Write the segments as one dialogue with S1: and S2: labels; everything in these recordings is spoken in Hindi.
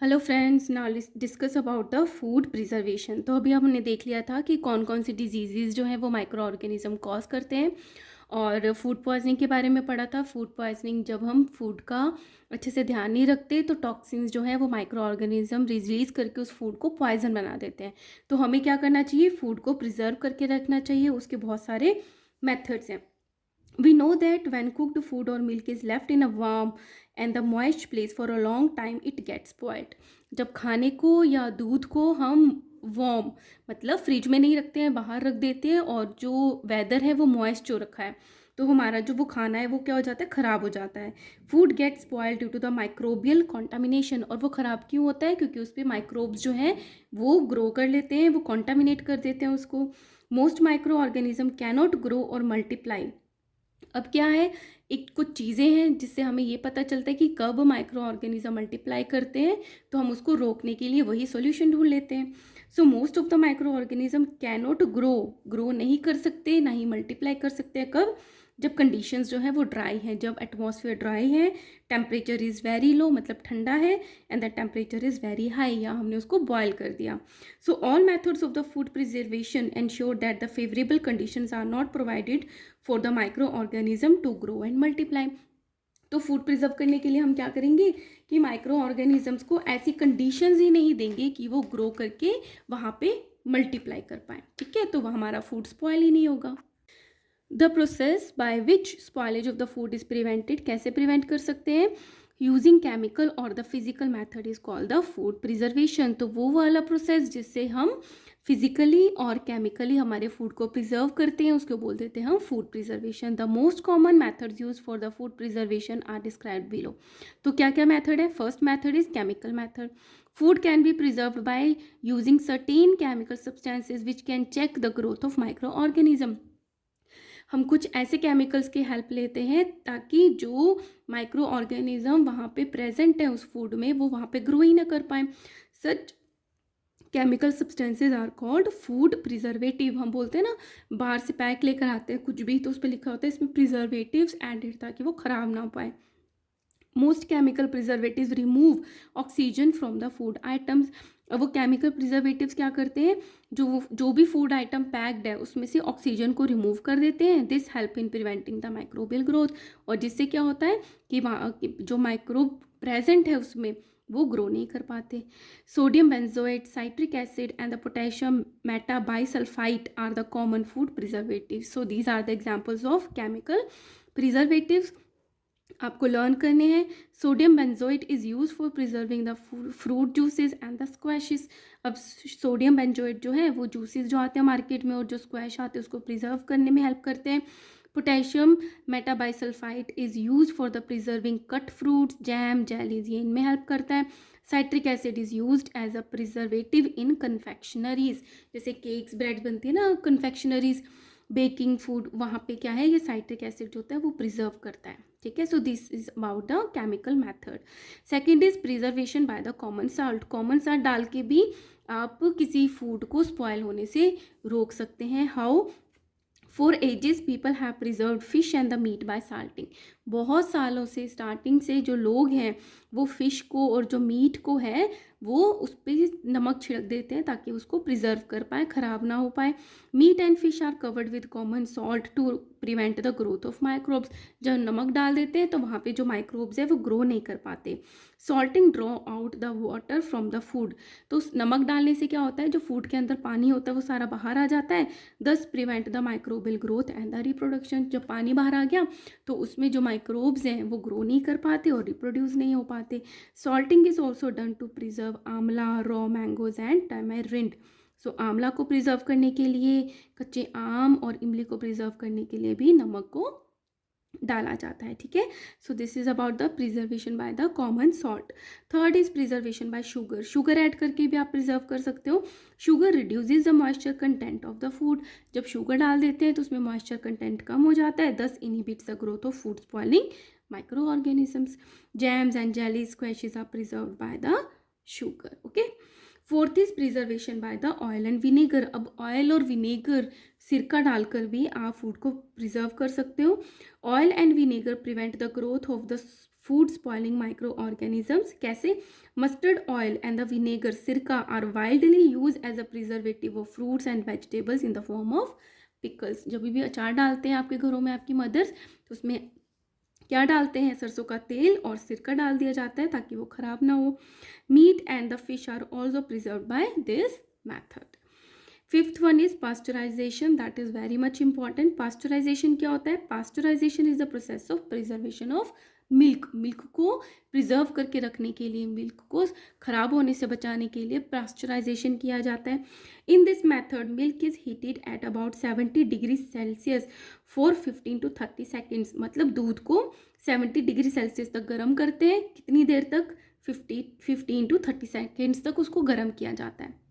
S1: Hello friends, now let's discuss about the food preservation. तो अभी हमने देख लिया था कि कौन कौन सी डिजीज़ जो हैं वो माइक्रो ऑर्गेनिज्म कॉज करते हैं, और फूड पॉइजनिंग के बारे में पढ़ा था। फूड पॉइजनिंग जब हम फूड का अच्छे से ध्यान नहीं रखते तो टॉक्सिन्स जो है वो माइक्रो ऑर्गेनिज्म रिलीज करके उस फूड को पॉइजन बना देते हैं। तो हमें क्या करना चाहिए, फूड को प्रिजर्व करके रखना चाहिए। उसके बहुत सारे मेथड्स हैं। We know that when cooked food or milk is left in a warm and the moist place for a long time, it gets spoiled. जब खाने को या दूध को हम वार्म मतलब फ्रिज में नहीं रखते हैं, बाहर रख देते हैं, और जो वेदर है वो मॉइस्ट जो रखा है, तो हमारा जो वो खाना है वो क्या हो जाता है, ख़राब हो जाता है। Food gets spoiled due to the microbial contamination. और वो ख़राब क्यों होता है, क्योंकि उस पर माइक्रोब्स जो हैं वो ग्रो कर लेते हैं, वो कॉन्टामिनेट कर देते हैं उसको। Most micro organism cannot grow और मल्टीप्लाई। अब क्या है, एक कुछ चीज़ें हैं जिससे हमें ये पता चलता है कि कब माइक्रो ऑर्गेनिज्म मल्टीप्लाई करते हैं, तो हम उसको रोकने के लिए वही सॉल्यूशन ढूंढ लेते हैं। So most of the micro organism cannot grow नहीं कर सकते, ना ही मल्टीप्लाई कर सकते हैं। कब? जब कंडीशंस जो है वो ड्राई हैं, जब एटमॉस्फेयर ड्राई है, टेम्परेचर इज़ वेरी लो मतलब ठंडा है, and the temperature is very high, या हमने उसको बॉयल कर दिया। So all methods of the food preservation ensure that the favourable conditions are not provided for the micro organism to grow and multiply. तो फूड प्रिजर्व करने के लिए हम क्या करेंगे कि माइक्रो ऑर्गेनिजम्स को ऐसी कंडीशंस ही नहीं देंगे कि वो ग्रो करके वहाँ पे मल्टीप्लाई कर पाए। ठीक है, तो वह हमारा फूड स्पॉयल ही नहीं होगा। The process by which spoilage of the food is prevented, कैसे प्रिवेंट कर सकते हैं? यूजिंग केमिकल और the physical method is called the food preservation. तो वो वाला प्रोसेस जिससे हम फिजिकली और केमिकली हमारे फूड को प्रिजर्व करते हैं उसको बोल देते हैं हम food preservation. The most common methods use for the food preservation are described below. तो क्या क्या मैथड है? First method is chemical method. Food can be preserved by using certain chemical substances which can check the growth of micro organism. हम कुछ ऐसे केमिकल्स की हेल्प लेते हैं ताकि जो माइक्रो ऑर्गेनिज्म वहाँ पे प्रेजेंट है उस फूड में वो वहाँ पे ग्रो ही ना कर पाए। Such chemical substances are called food preservative. हम बोलते हैं ना, बाहर से पैक लेकर आते हैं कुछ भी तो उस पर लिखा होता है इसमें प्रिजर्वेटिव्स एडेड ताकि वो ख़राब ना हो पाए। Most chemical preservatives remove oxygen from the food items. अब वो केमिकल प्रिजर्वेटिव्स क्या करते हैं, जो भी फूड आइटम पैक्ड है उसमें से ऑक्सीजन को रिमूव कर देते हैं। This help in preventing the microbial growth. और जिससे क्या होता है कि वहाँ जो माइक्रोब प्रेजेंट है उसमें वो ग्रो नहीं कर पाते। Sodium benzoate, citric acid and the potassium metabisulphite are the common food preservatives. So these are the examples of chemical preservatives आपको लर्न करने हैं। Sodium benzoate is use for preserving the fruit juices and the squashes. अब सोडियम बेंजोइट जो है वो जूसेस जो आते हैं मार्केट में और जो स्क्वैश आते हैं उसको प्रिजर्व करने में हेल्प करते हैं। Potassium metabisulphite is use for the preserving cut fruits, jam, jellies, ये इनमें हेल्प करता है। Citric acid is use as a preservative in confectioneries. जैसे केक्स, ब्रेड बनती है ना कन्फेक्शनरीज, बेकिंग फूड, वहाँ पे क्या है, ये साइट्रिक एसिड जो होता है वो प्रिजर्व करता है। ठीक है, so this is about the chemical method. Second is preservation by the common salt. Common salt डाल के भी आप किसी फूड को स्पॉयल होने से रोक सकते हैं। How? For ages people have preserve fish and the meat by salting. बहुत सालों से, स्टार्टिंग से जो लोग हैं वो फिश को और जो मीट को है वो उस पर नमक छिड़क देते हैं ताकि उसको प्रिजर्व कर पाए, ख़राब ना हो पाए। Meat and fish are covered with common salt to prevent the growth of microbes. जब नमक डाल देते हैं तो वहाँ पे जो माइक्रोब्स है वो ग्रो नहीं कर पाते। Salting draw out the water from the food. तो उस नमक डालने से क्या होता है, जो फूड के अंदर पानी होता है वो सारा बाहर आ जाता है। दस prevent the microbial growth and the reproduction. जब पानी बाहर आ गया तो उसमें जो माइक्रोब्स हैं वो ग्रो नहीं कर पाते और रिप्रोड्यूस नहीं हो पाते। Salting is also done to preserve amla, raw mangoes and tamarind. So amla को प्रिजर्व करने के लिए, कच्चे आम और इमली को प्रिजर्व करने के लिए भी नमक को डाला जाता है। ठीक है, so this is about the preservation by the common salt. Third is preservation bye sugar. Sugar add करके भी आप प्रिजर्व कर सकते हो। Sugar reduces the moisture content of the food. जब शुगर डाल देते हैं तो उसमें मॉइस्चर कंटेंट कम हो जाता है, this inhibits the growth of food spoiling micro organisms. Jams and jellies, squashes are preserved by the sugar. Okay, fourth is preservation by the oil and vinegar. अब ऑयल और विनेगर, सिरका डालकर भी आप फूड को प्रिजर्व कर सकते हो। Oil and vinegar prevent the growth of the food spoiling micro organisms. कैसे? Mustard oil and the vinegar सिरका are widely use as a preservative of fruits and vegetables in the form of pickles. जब भी अचार डालते हैं आपके घरों में आपकी मदर्स, तो उसमें क्या डालते हैं? सरसों का तेल और सिरका डाल दिया जाता है ताकि वो खराब ना हो। Meat and the fish are also preserve by this method. Fifth one is pasteurisation, that is very much important. Pasteurisation क्या होता है? Pasteurisation is the process of preservation of milk. Milk को प्रिजर्व करके रखने के लिए, मिल्क को खराब होने से बचाने के लिए पास्चराइजेशन किया जाता है। In this method milk is heated at about 70 degree Celsius for 15 to 30 seconds. मतलब दूध को 70 डिग्री सेल्सियस तक गर्म करते हैं। कितनी देर तक? 15 to 30 सेकेंड्स तक उसको गर्म किया जाता है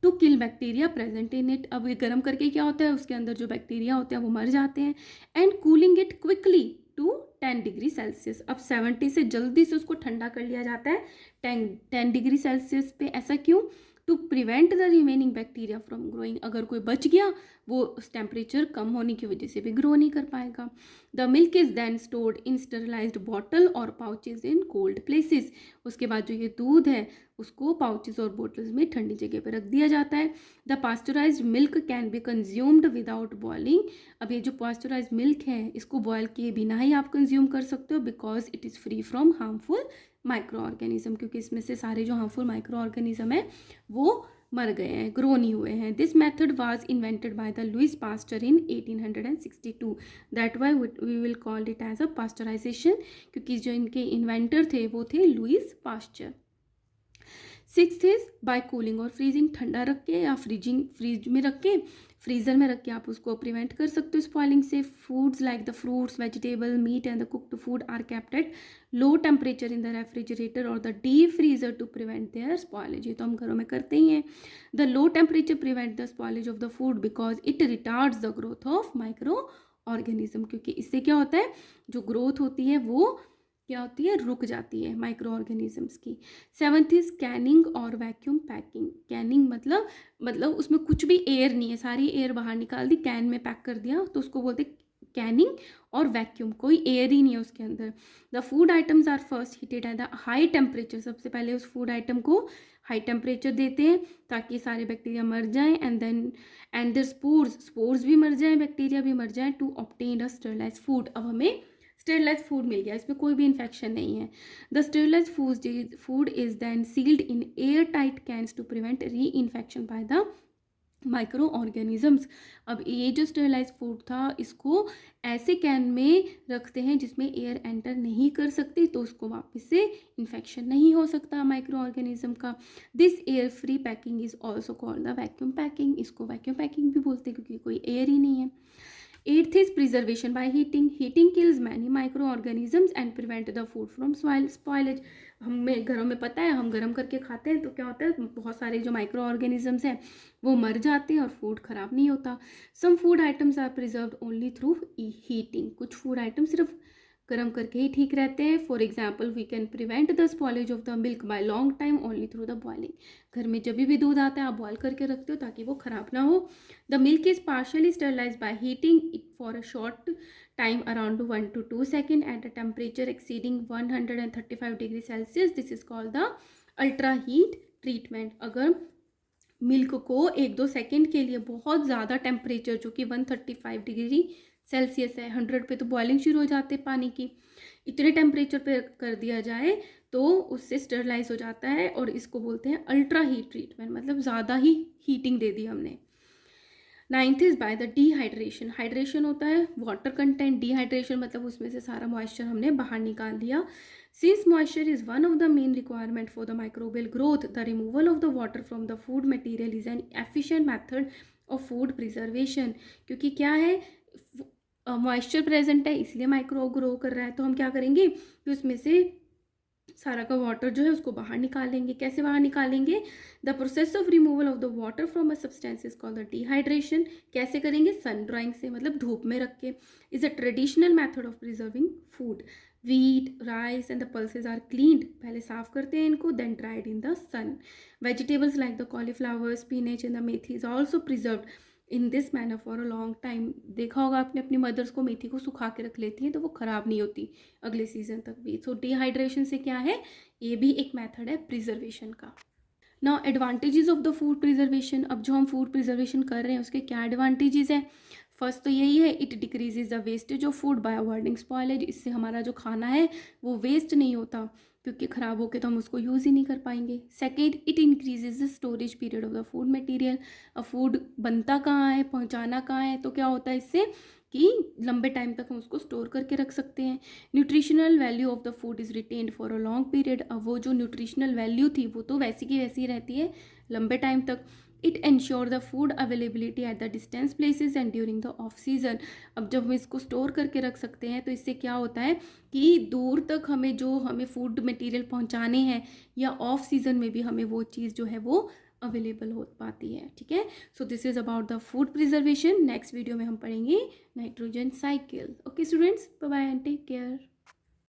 S1: to kill bacteria present in it. अब ये गर्म करके क्या होता है? उसके अंदर जो बैक्टीरिया होते हैं वो मर जाते हैं। And cooling it quickly to 10 degree Celsius. अब 70 से जल्दी से उसको ठंडा कर लिया जाता है 10 डिग्री सेल्सियस पे। ऐसा क्यों? To prevent the remaining bacteria from growing. अगर कोई बच गया वो उस टेम्परेचर कम होने की वजह से भी ग्रो नहीं कर पाएगा। The milk is then stored in sterilised bottle और पाउचेज इन कोल्ड प्लेसेस। उसके बाद जो ये दूध है उसको पाउचेस और बोटल्स में ठंडी जगह पर रख दिया जाता है। The pasteurised milk can be consumed without boiling. अब ये जो पास्चराइज्ड मिल्क है इसको बॉयल किए बिना ही आप कंज्यूम कर सकते हो, because it is free from harmful micro organism, क्योंकि इसमें से सारे जो हार्मफुल माइक्रो ऑर्गेनिज्म है वो मर गए हैं, ग्रो नहीं हुए हैं। This method was invented by the Louis Pasteur in 1862। That why we will call it as a pasteurisation, क्योंकि जो इनके इन्वेंटर थे वो थे Louis Pasteur. Sixth is by cooling और फ्रीजिंग। ठंडा रख के या फ्रीज में रख के, फ्रीजर में रख के आप उसको प्रिवेंट कर सकते हो स्पॉइलिंग से। Foods like the fruits, vegetable, meat and the cooked food are kept at low temperature in the refrigerator और the deep freezer to prevent their spoilage. ये तो हम घरों में करते ही हैं। The low temperature prevent the spoilage of the food because it retards the growth of micro organism. क्योंकि इससे क्या होता है, जो ग्रोथ होती है वो क्या होती है? रुक जाती है माइक्रो ऑर्गेनिजम्स की। सेवन्थ इज कैनिंग और वैक्यूम पैकिंग। कैनिंग मतलब उसमें कुछ भी एयर नहीं है, सारी एयर बाहर निकाल दी, कैन में पैक कर दिया, तो उसको बोलते कैनिंग। और वैक्यूम, कोई एयर ही नहीं है उसके अंदर। The food items are first heated at the high temperature. सबसे पहले उस फूड आइटम को हाई टेम्परेचर देते हैं ताकि सारे बैक्टीरिया मर जाएं, एंड देयर स्पोर्स भी मर जाएं, बैक्टीरिया भी मर जाएं, to obtain a sterilised food. अब हमें स्टेरलाइज्ड फूड मिल गया, इसमें कोई भी इन्फेक्शन नहीं है। The sterilised food is then sealed in air tight cans to prevent re infection by the micro organisms. अब ये जो स्टेरलाइज्ड फूड था इसको ऐसे कैन में रखते हैं जिसमें एयर एंटर नहीं कर सकती, तो उसको वापस से इन्फेक्शन नहीं हो सकता माइक्रो ऑर्गेनिज्म का। This air free packing is also called the vacuum packing. इसको वैक्यूम पैकिंग भी बोलते हैं क्योंकि कोई एयर ही नहीं है। Eighth is preservation by heating. Heating kills many microorganisms and prevent the food from spoilage. हमें घरों में पता है, हम गर्म करके खाते हैं तो क्या होता है, बहुत सारे जो माइक्रो ऑर्गेनिजम्स हैं वो मर जाते हैं और फूड खराब नहीं होता। Some food items are preserved only through heating. कुछ फूड आइटम सिर्फ गर्म करके ही ठीक रहते हैं। For example we can prevent the spoilage of the milk by long time only through the boiling. घर में जब भी दूध आता है आप बॉयल करके रखते हो ताकि वो खराब ना हो। The milk is partially sterilise by heating it for a short time around 1 to 2 seconds at a temperature exceeding 135 degree Celsius. This is called the ultra heat treatment. अगर मिल्क को 1-2 सेकेंड के लिए बहुत ज़्यादा टेम्परेचर, जो कि 135 डिग्री सेल्सियस है, 100 पे तो बॉइलिंग शुरू हो जाती है पानी की, इतने टेम्परेचर पे कर दिया जाए तो उससे स्टरलाइज हो जाता है और इसको बोलते हैं अल्ट्रा हीट ट्रीटमेंट, मतलब ज़्यादा ही हीटिंग दे दी हमने। Ninth is by the dehydration. Hydration होता है वाटर कंटेंट, डिहाइड्रेशन मतलब उसमें से सारा मॉइस्चर हमने बाहर निकाल दिया। Since moisture is one of the main requirement for the microbial growth, the removal of the water from the food material is an efficient method of food preservation. क्योंकि क्या है, मॉइस्चर प्रेजेंट है इसलिए माइक्रो ग्रो कर रहा है, तो हम क्या करेंगे कि उसमें से सारा का वाटर जो है उसको बाहर निकालेंगे। कैसे बाहर निकालेंगे? The process of removal of the water from a substance is called the dehydration. कैसे करेंगे? सन ड्राइंग से, मतलब धूप में रख के। Is a traditional method of preserving food. Wheat, rice and the pulses are cleaned, पहले साफ करते हैं इनको, then dried in the sun. Vegetables like the cauliflower, spinach and the methi is also preserved in this manner for a long time. देखा होगा आपने अपनी मदर्स को, मेथी को सुखा के रख लेती हैं तो वो ख़राब नहीं होती अगले सीज़न तक भी। सो डिहाइड्रेशन से क्या है, ये भी एक मेथड है प्रिजर्वेशन का। Now advantages of the food preservation. अब जो हम फूड प्रिजर्वेशन कर रहे हैं उसके क्या एडवांटेजेस हैं। फर्स्ट तो यही है, it decreases the wastage of food by avoiding spoilage. इससे हमारा जो खाना है वो वेस्ट नहीं होता, क्योंकि ख़राब होके तो हम उसको यूज़ ही नहीं कर पाएंगे। Second, it increases the storage period of the food material. अब फूड बनता कहाँ है, पहुँचाना कहाँ है, तो क्या होता है इससे कि लंबे टाइम तक हम उसको स्टोर करके रख सकते हैं। Nutritional value of the food is retained for a long period. अब वो जो न्यूट्रिशनल वैल्यू थी वो तो वैसी की वैसी रहती है लंबे टाइम तक। It ensure the food availability at the distance places and during the of season. अब जब हम इसको स्टोर करके रख सकते हैं तो इससे क्या होता है कि दूर तक हमें फूड मटेरियल पहुंचाने हैं या ऑफ सीज़न में भी हमें वो चीज़ जो है वो अवेलेबल हो पाती है। ठीक है, so this is about the food preservation. Next video में हम पढ़ेंगे nitrogen cycle. Okay students, bye bye and take care.